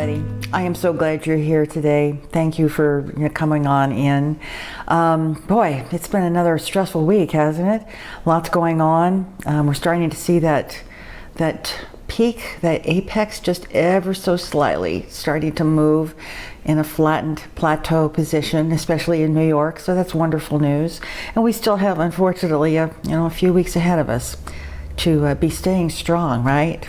everybody. I am so glad you're here today. Thank you for coming on in. Boy, it's been another stressful week, hasn't it? Lots going on. We're starting to see that peak, that apex, just ever so slightly starting to move in a flattened plateau position, especially in New York. So that's wonderful news. And we still have, unfortunately, a few weeks ahead of us to be staying strong, right?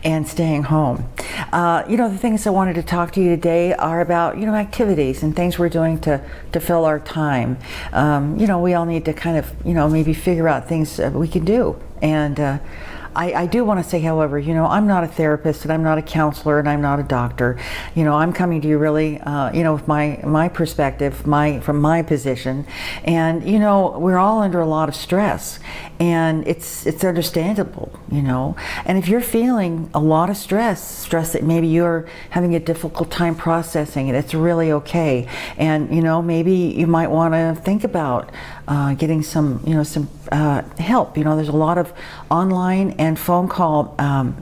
And staying home. The things I wanted to talk to you today are about, activities and things we're doing to fill our time. We all need to kind of, maybe figure out things we can do. And I do want to say, however, I'm not a therapist and I'm not a counselor and I'm not a doctor. I'm coming to you really, with my perspective, from my position. And, we're all under a lot of stress, and it's understandable, And if you're feeling a lot of stress that maybe you're having a difficult time processing it, it's really okay. And, maybe you might want to think about getting some help. There's a lot of online and phone call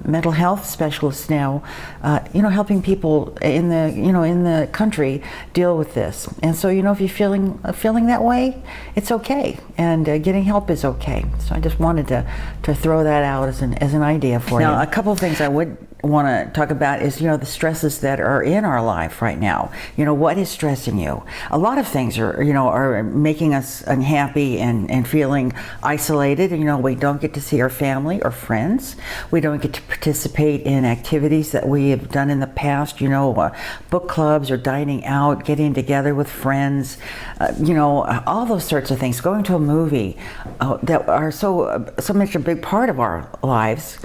mental health specialists now, helping people in the country deal with this. And so, if you're feeling that way, it's okay, and getting help is okay. So I just wanted to throw that out as an idea for you. Now, a couple of things I would want to talk about is the stresses that are in our life right now. What is stressing you? A lot of things are making us unhappy and feeling isolated. We don't get to see our family or friends. We don't get to participate in activities that we have done in the past, book clubs or dining out, getting together with friends, all those sorts of things, going to a movie that are so much a big part of our lives.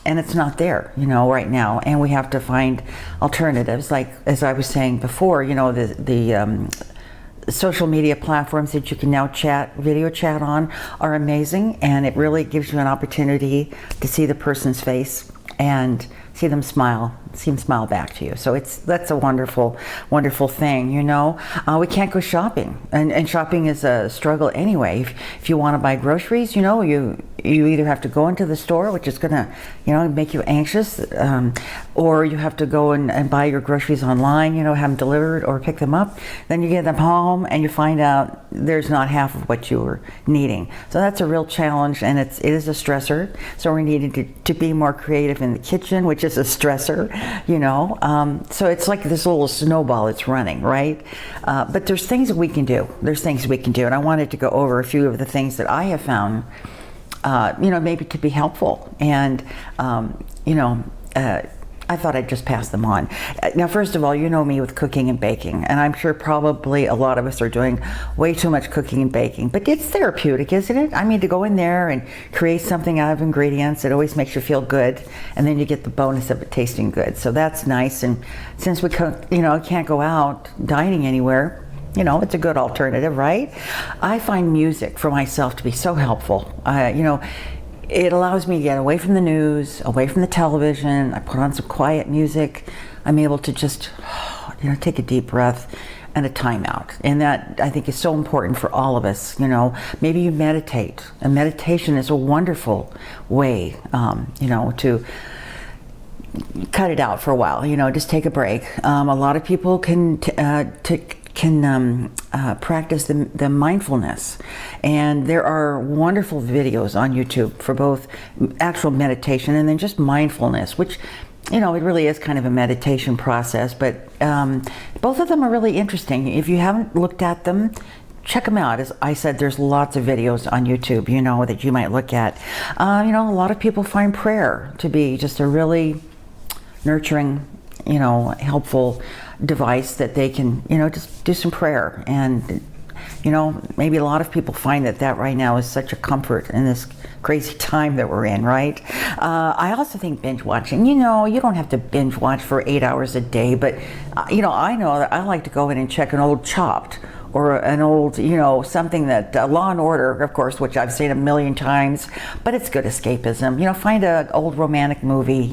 And it's not there, right now, and we have to find alternatives. Like, as I was saying before, the social media platforms that you can now video chat on are amazing, and it really gives you an opportunity to see the person's face and see them smile back to you. So that's a wonderful, wonderful thing, We can't go shopping, and shopping is a struggle anyway. If you want to buy groceries, you either have to go into the store, which is gonna, make you anxious, or you have to go and buy your groceries online, have them delivered or pick them up. Then you get them home and you find out there's not half of what you were needing. So that's a real challenge, and it is a stressor. So we're needing to be more creative in the kitchen, which is a stressor, So it's like this little snowball it's running, right? But there's things that we can do. And I wanted to go over a few of the things that I have found, maybe to be helpful. And, I thought I'd just pass them on. Now, first of all, you know me with cooking and baking, and I'm sure probably a lot of us are doing way too much cooking and baking, but it's therapeutic, isn't it? I mean, to go in there and create something out of ingredients, it always makes you feel good, and then you get the bonus of it tasting good. So that's nice. And since we can't go out dining anywhere, it's a good alternative, right? I find music for myself to be so helpful. It allows me to get away from the news, away from the television. I put on some quiet music. I'm able to just, take a deep breath and a time out. And that, I think, is so important for all of us. Maybe you meditate. And meditation is a wonderful way, to cut it out for a while, just take a break. A lot of people can practice the mindfulness, and there are wonderful videos on YouTube for both actual meditation and then just mindfulness, which it really is kind of a meditation process, but both of them are really interesting. If you haven't looked at them, check them out. As I said, there's lots of videos on YouTube, that you might look at. A lot of people find prayer to be just a really nurturing, helpful device that they can, just do some prayer. And, maybe a lot of people find that right now is such a comfort in this crazy time that we're in, right? I also think binge watching, you don't have to binge watch for 8 hours a day, but, I know that I like to go in and check an old Chopped, or an old, something that, Law and Order, of course, which I've seen a million times, but it's good escapism. Find an old romantic movie,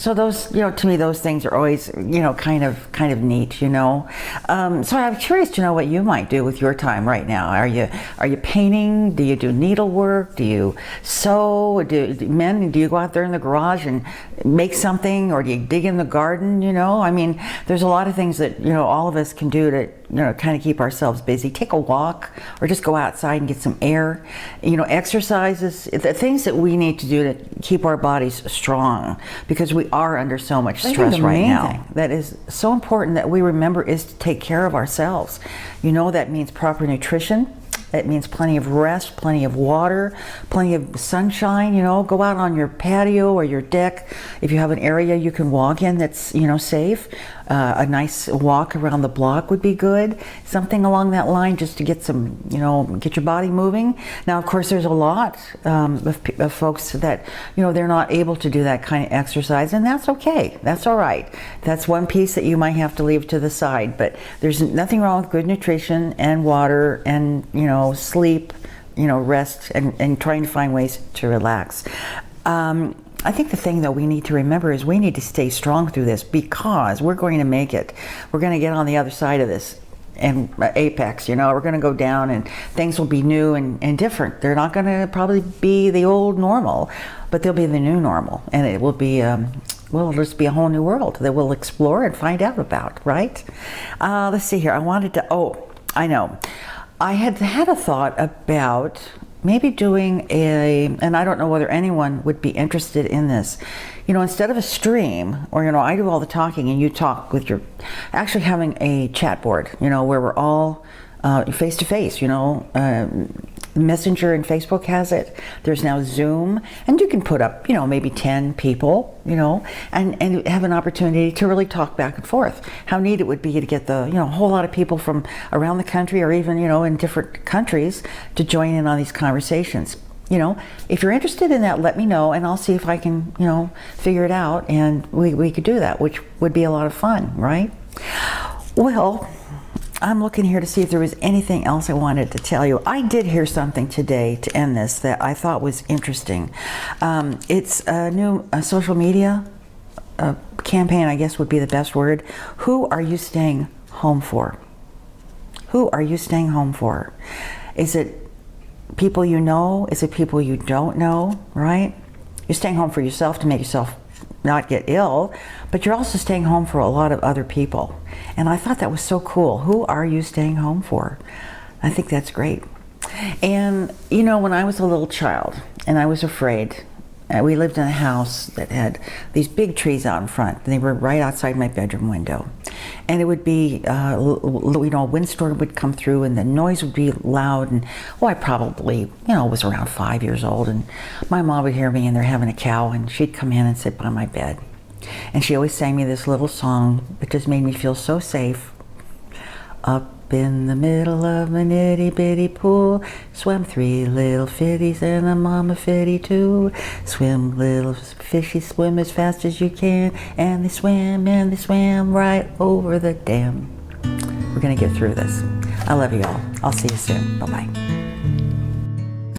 So those, to me, those things are always, kind of neat, So I'm curious to know what you might do with your time right now. Are you painting? Do you do needlework? Do you sew? Do you go out there in the garage and make something, or do you dig in the garden? I mean, there's a lot of things that all of us can do to kind of keep ourselves busy. Take a walk, or just go outside and get some air. Exercises, the things that we need to do to keep our bodies strong, because we are under so much stress right now. That is so important that we remember is to take care of ourselves. That means proper nutrition. That means plenty of rest, plenty of water, plenty of sunshine. Go out on your patio or your deck. If you have an area you can walk in that's safe, a nice walk around the block would be good. Something along that line, just to get some, get your body moving. Now, of course, there's a lot of folks that they're not able to do that kind of exercise, and that's okay. That's all right. That's one piece that you might have to leave to the side. But there's nothing wrong with good nutrition and water and sleep, rest, and trying to find ways to relax. I think the thing that we need to remember is we need to stay strong through this, because we're going to make it. We're going to get on the other side of this and apex, we're going to go down, and things will be new and different. They're not going to probably be the old normal, but they'll be the new normal, and it will be it'll just be a whole new world that we'll explore and find out about, right? Let's see here. I know. I had a thought about maybe doing and I don't know whether anyone would be interested in this. Instead of a stream, or, I do all the talking and you talk with actually having a chat board, where we're all face to face, Messenger and Facebook has it. There's now Zoom, and you can put up, maybe 10 people, and have an opportunity to really talk back and forth. How neat it would be to get the, a whole lot of people from around the country, or even, in different countries, to join in on these conversations. If you're interested in that, let me know, and I'll see if I can, figure it out, and we could do that, which would be a lot of fun, right? Well, I'm looking here to see if there was anything else I wanted to tell you. I did hear something today to end this that I thought was interesting. It's a new social media campaign, I guess would be the best word. Who are you staying home for? Who are you staying home for? Is it people you know? Is it people you don't know, right? You're staying home for yourself to make yourself not get ill, but you're also staying home for a lot of other people. And I thought that was so cool. Who are you staying home for? I think that's great. And when I was a little child and I was afraid, we lived in a house that had these big trees out in front, and they were right outside my bedroom window. And it would be, a windstorm would come through, and the noise would be loud. And I probably, was around 5 years old, and my mom would hear me, and they're having a cow, and she'd come in and sit by my bed. And she always sang me this little song that just made me feel so safe. Up in the middle of an itty-bitty pool swam 3 little fitties and a mama fitty too. Swim, little fishy, swim as fast as you can, and they swam right over the dam. We're gonna get through this. I love you all. I'll see you soon. Bye-bye.